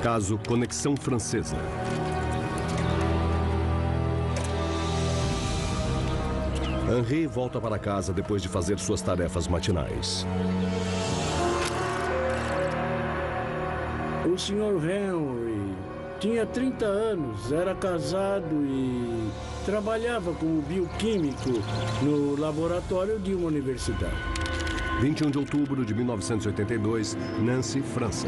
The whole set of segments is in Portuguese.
Caso Conexão Francesa. Henri volta para casa depois de fazer suas tarefas matinais. O Sr. Henry tinha 30 anos, era casado e trabalhava como bioquímico no laboratório de uma universidade. 21 de outubro de 1982, Nancy, França.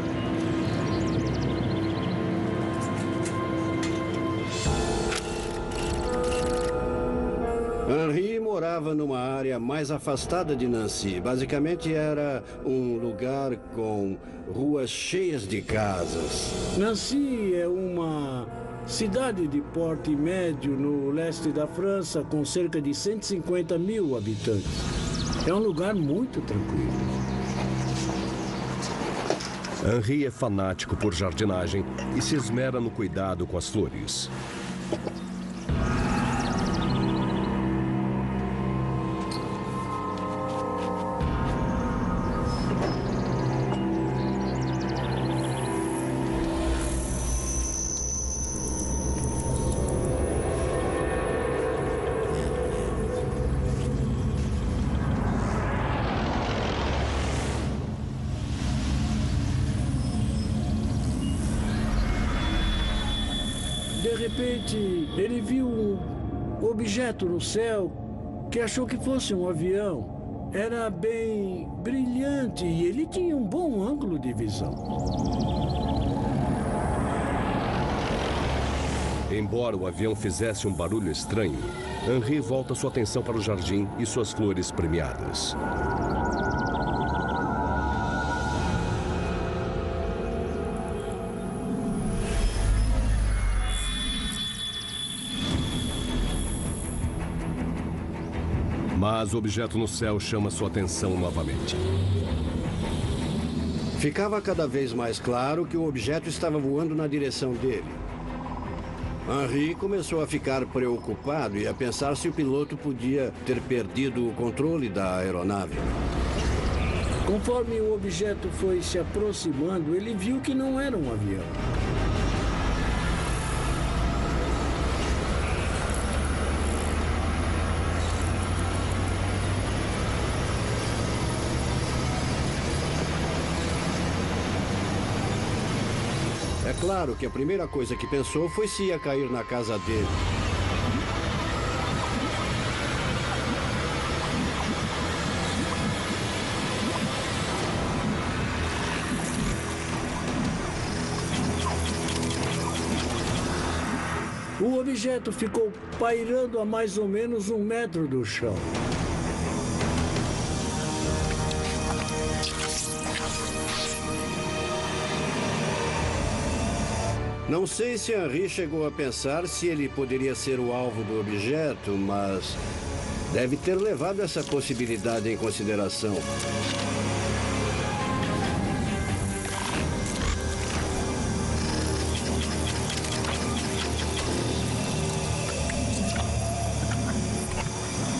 Henri morava numa área mais afastada de Nancy. Basicamente era um lugar com ruas cheias de casas. Nancy é uma cidade de porte médio no leste da França, com cerca de 150 mil habitantes. É um lugar muito tranquilo. Henri é fanático por jardinagem e se esmera no cuidado com as flores. De repente, ele viu um objeto no céu que achou que fosse um avião. Era bem brilhante e ele tinha um bom ângulo de visão. Embora o avião fizesse um barulho estranho, Henri volta sua atenção para o jardim e suas flores premiadas. Mas o objeto no céu chama sua atenção novamente. Ficava cada vez mais claro que o objeto estava voando na direção dele. Henri começou a ficar preocupado e a pensar se o piloto podia ter perdido o controle da aeronave. Conforme o objeto foi se aproximando, ele viu que não era um avião. É claro que a primeira coisa que pensou foi se ia cair na casa dele. O objeto ficou pairando a mais ou menos 1 metro do chão. Não sei se Henri chegou a pensar se ele poderia ser o alvo do objeto, mas deve ter levado essa possibilidade em consideração.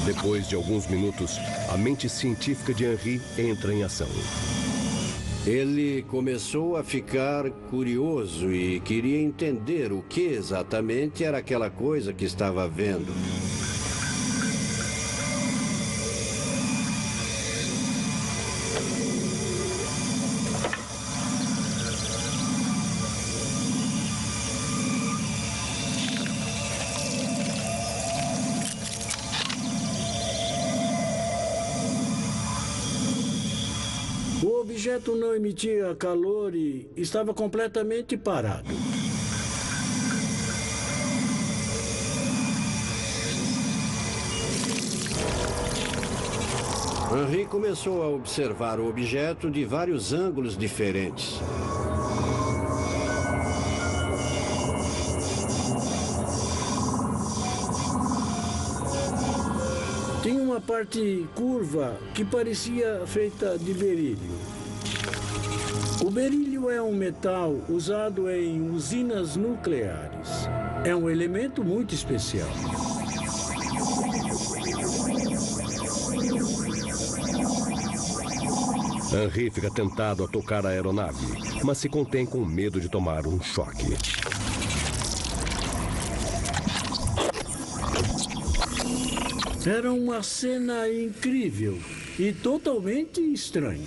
Depois de alguns minutos, a mente científica de Henri entra em ação. Ele começou a ficar curioso e queria entender o que exatamente era aquela coisa que estava vendo. O objeto não emitia calor e estava completamente parado. Henri começou a observar o objeto de vários ângulos diferentes. Tinha uma parte curva que parecia feita de berílio. O berílio é um metal usado em usinas nucleares. É um elemento muito especial. Henri fica tentado a tocar a aeronave, mas se contém com medo de tomar um choque. Era uma cena incrível e totalmente estranha.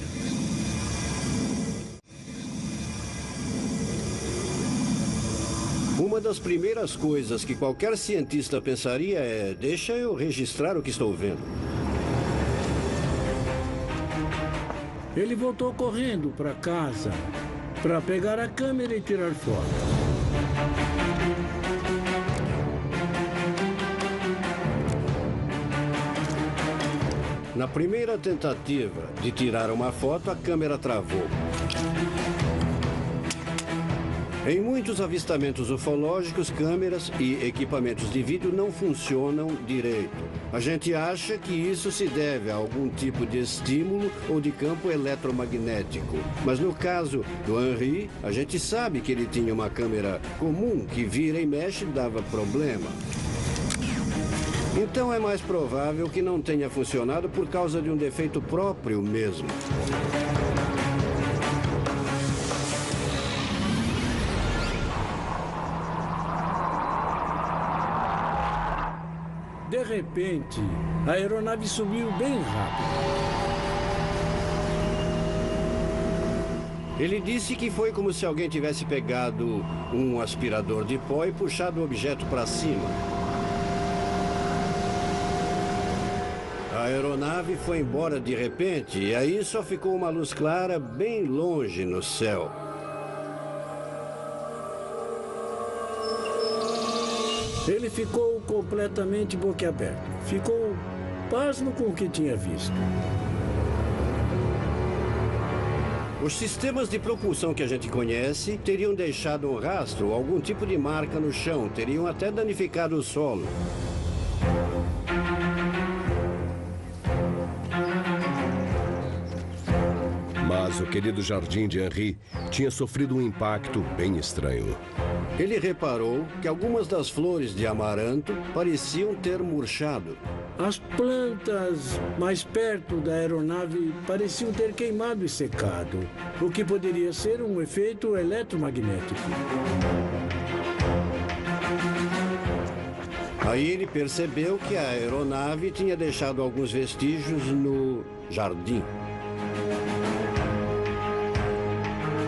Uma das primeiras coisas que qualquer cientista pensaria é: deixa eu registrar o que estou vendo. Ele voltou correndo para casa para pegar a câmera e tirar foto. Na primeira tentativa de tirar uma foto, a câmera travou. Em muitos avistamentos ufológicos, câmeras e equipamentos de vídeo não funcionam direito. A gente acha que isso se deve a algum tipo de estímulo ou de campo eletromagnético. Mas no caso do Henri, a gente sabe que ele tinha uma câmera comum que vira e mexe e dava problema. Então é mais provável que não tenha funcionado por causa de um defeito próprio mesmo. De repente, a aeronave subiu bem rápido. Ele disse que foi como se alguém tivesse pegado um aspirador de pó e puxado o objeto para cima. A aeronave foi embora de repente e aí só ficou uma luz clara bem longe no céu. Ele ficou completamente boquiaberto. Ficou pasmo com o que tinha visto. Os sistemas de propulsão que a gente conhece teriam deixado um rastro, algum tipo de marca no chão, teriam até danificado o solo. Mas o querido jardim de Henri tinha sofrido um impacto bem estranho. Ele reparou que algumas das flores de amaranto pareciam ter murchado. As plantas mais perto da aeronave pareciam ter queimado e secado, o que poderia ser um efeito eletromagnético. Aí ele percebeu que a aeronave tinha deixado alguns vestígios no jardim.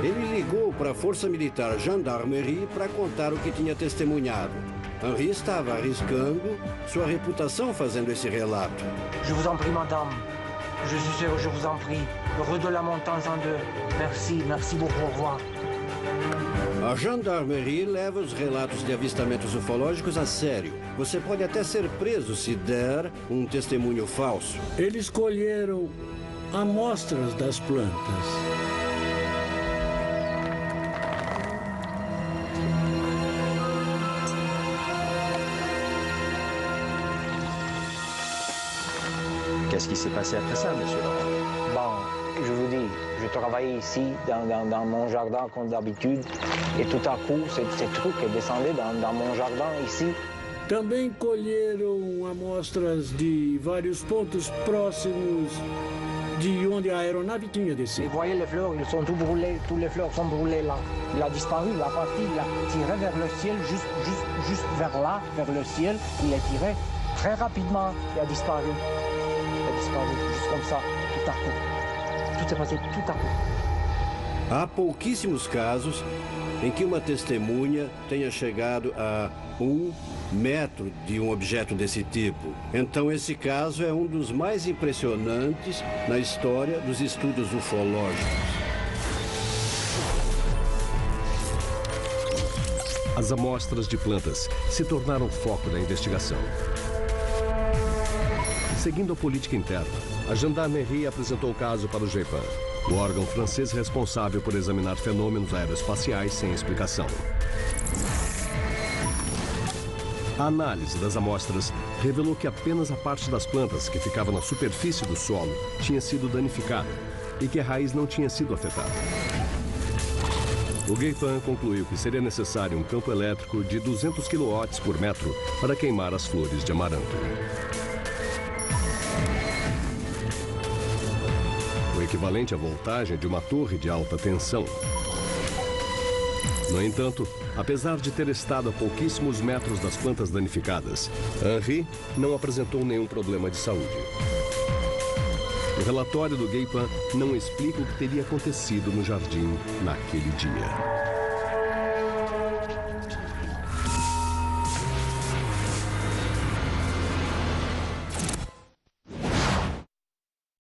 Ele ligou para a Força Militar Gendarmerie para contar o que tinha testemunhado. Henri estava arriscando sua reputação fazendo esse relato. Je vous en prie, madame. Je vous en prie. Heureux de la montagne en deux. Merci, merci beaucoup, au revoir. A Gendarmerie leva os relatos de avistamentos ufológicos a sério. Você pode até ser preso se der um testemunho falso. Eles colheram amostras das plantas. Qu'est-ce qui s'est passé après ça, monsieur Laurent? Bon, je vous dis, je travaillais ici, dans mon jardin comme d'habitude, et tout à coup, ces trucs descendaient dans mon jardin ici. Também colheram amostras de vários pontos próximos de onde a aeronave tinha Et descido. vous voyez les fleurs, ils sont tous brûlés, tous les fleurs sont brûlées là. Il a disparu, la partie, il a tiré vers le ciel, juste vers là, vers le ciel, il est tiré très rapidement, il a disparu. Juste comme ça, tout à coup. Tout s'est passé tout à coup. Há pouquíssimos casos em que uma testemunha tenha chegado a 1 metro de um objeto desse tipo. Então esse caso é um dos mais impressionantes na história dos estudos ufológicos. As amostras de plantas se tornaram foco da investigação. Seguindo a política interna, a Gendarmerie apresentou o caso para o GEPAN, o órgão francês responsável por examinar fenômenos aeroespaciais sem explicação. A análise das amostras revelou que apenas a parte das plantas que ficava na superfície do solo tinha sido danificada e que a raiz não tinha sido afetada. O GEPAN concluiu que seria necessário um campo elétrico de 200 kW por metro para queimar as flores de amaranto. O equivalente à voltagem de uma torre de alta tensão. No entanto, apesar de ter estado a pouquíssimos metros das plantas danificadas, Henri não apresentou nenhum problema de saúde. O relatório do Gay Pan não explica o que teria acontecido no jardim naquele dia.